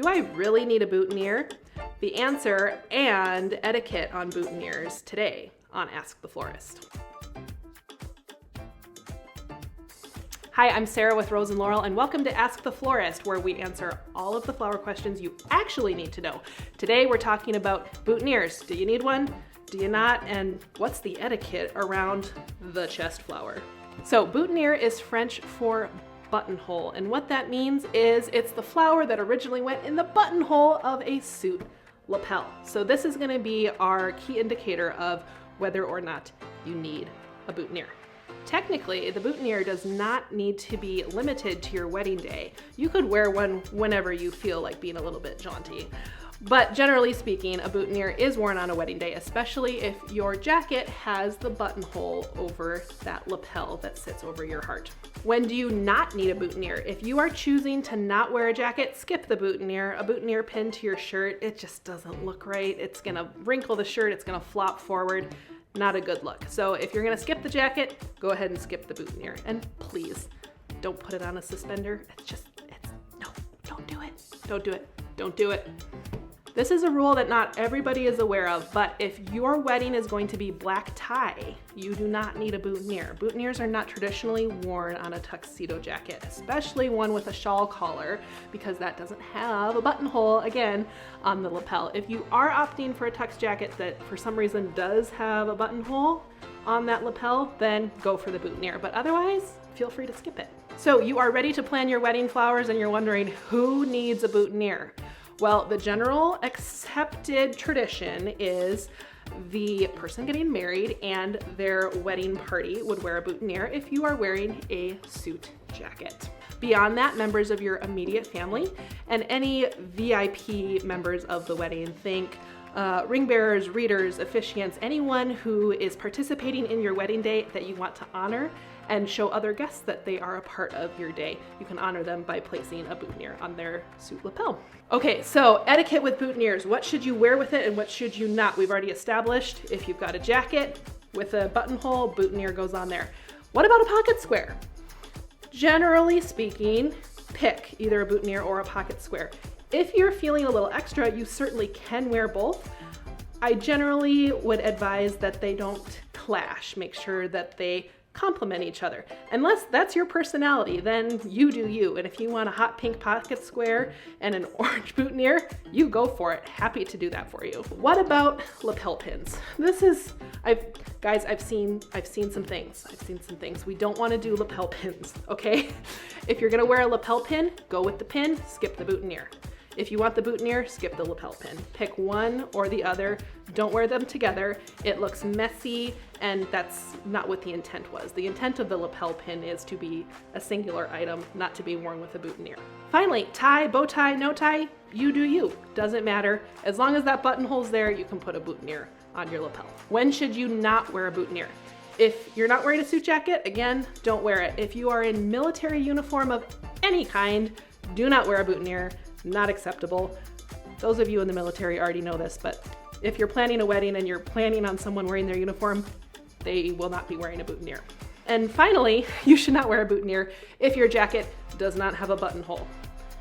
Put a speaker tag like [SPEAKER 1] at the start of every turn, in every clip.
[SPEAKER 1] Do I really need a boutonniere? The answer and etiquette on boutonnieres today on Ask the Florist. Hi, I'm Sarah with Rose and Laurel, and welcome to Ask the Florist, where we answer all of the flower questions you actually need to know. Today we're talking about boutonnieres. Do you need one? Do you not? And what's the etiquette around the chest flower? So boutonniere is French for buttonhole, and what that means is it's the flower that originally went in the buttonhole of a suit lapel. So this is going to be our key indicator of whether or not you need a boutonniere. Technically, the boutonniere does not need to be limited to your wedding day. You could wear one whenever you feel like being a little bit jaunty. But generally speaking, a boutonniere is worn on a wedding day, especially if your jacket has the buttonhole over that lapel that sits over your heart. When do you not need a boutonniere? If you are choosing to not wear a jacket, skip the boutonniere. A boutonniere pinned to your shirt, it just doesn't look right. It's gonna wrinkle the shirt, it's gonna flop forward. Not a good look. So if you're gonna skip the jacket, go ahead and skip the boutonniere. And please, don't put it on a suspender. No, don't do it. Don't do it. Don't do it. This is a rule that not everybody is aware of, but if your wedding is going to be black tie, you do not need a boutonniere. Boutonnieres are not traditionally worn on a tuxedo jacket, especially one with a shawl collar, because that doesn't have a buttonhole, again, on the lapel. If you are opting for a tux jacket that for some reason does have a buttonhole on that lapel, then go for the boutonniere, but otherwise, feel free to skip it. So you are ready to plan your wedding flowers and you're wondering who needs a boutonniere? Well, the general accepted tradition is the person getting married and their wedding party would wear a boutonniere if you are wearing a suit jacket. Beyond that, members of your immediate family and any VIP members of the wedding, think ring bearers, readers, officiants, anyone who is participating in your wedding day that you want to honor and show other guests that they are a part of your day. You can honor them by placing a boutonniere on their suit lapel. Okay, so etiquette with boutonnieres. What should you wear with it and what should you not? We've already established if you've got a jacket with a buttonhole, boutonniere goes on there. What about a pocket square? Generally speaking, pick either a boutonniere or a pocket square. If you're feeling a little extra, you certainly can wear both. I generally would advise that they don't clash. Make sure that they complement each other. Unless that's your personality, then you do you. And if you want a hot pink pocket square and an orange boutonniere, you go for it. Happy to do that for you. What about lapel pins? I've seen some things. We don't want to do lapel pins, okay? If you're gonna wear a lapel pin, go with the pin, skip the boutonniere. If you want the boutonniere, skip the lapel pin. Pick one or the other. Don't wear them together. It looks messy, and that's not what the intent was. The intent of the lapel pin is to be a singular item, not to be worn with a boutonniere. Finally, tie, bow tie, no tie, you do you. Doesn't matter. As long as that buttonhole's there, you can put a boutonniere on your lapel. When should you not wear a boutonniere? If you're not wearing a suit jacket, again, don't wear it. If you are in military uniform of any kind, do not wear a boutonniere. Not acceptable. Those of you in the military already know this, but if you're planning a wedding and you're planning on someone wearing their uniform, they will not be wearing a boutonniere. And finally, you should not wear a boutonniere if your jacket does not have a buttonhole.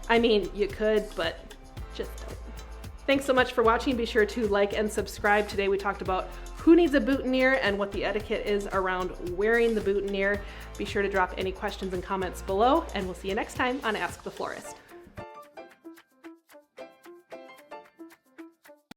[SPEAKER 1] I mean, you could, but just don't. Thanks so much for watching. Be sure to like and subscribe. Today we talked about who needs a boutonniere and what the etiquette is around wearing the boutonniere. Be sure to drop any questions and comments below, and we'll see you next time on Ask the Florist.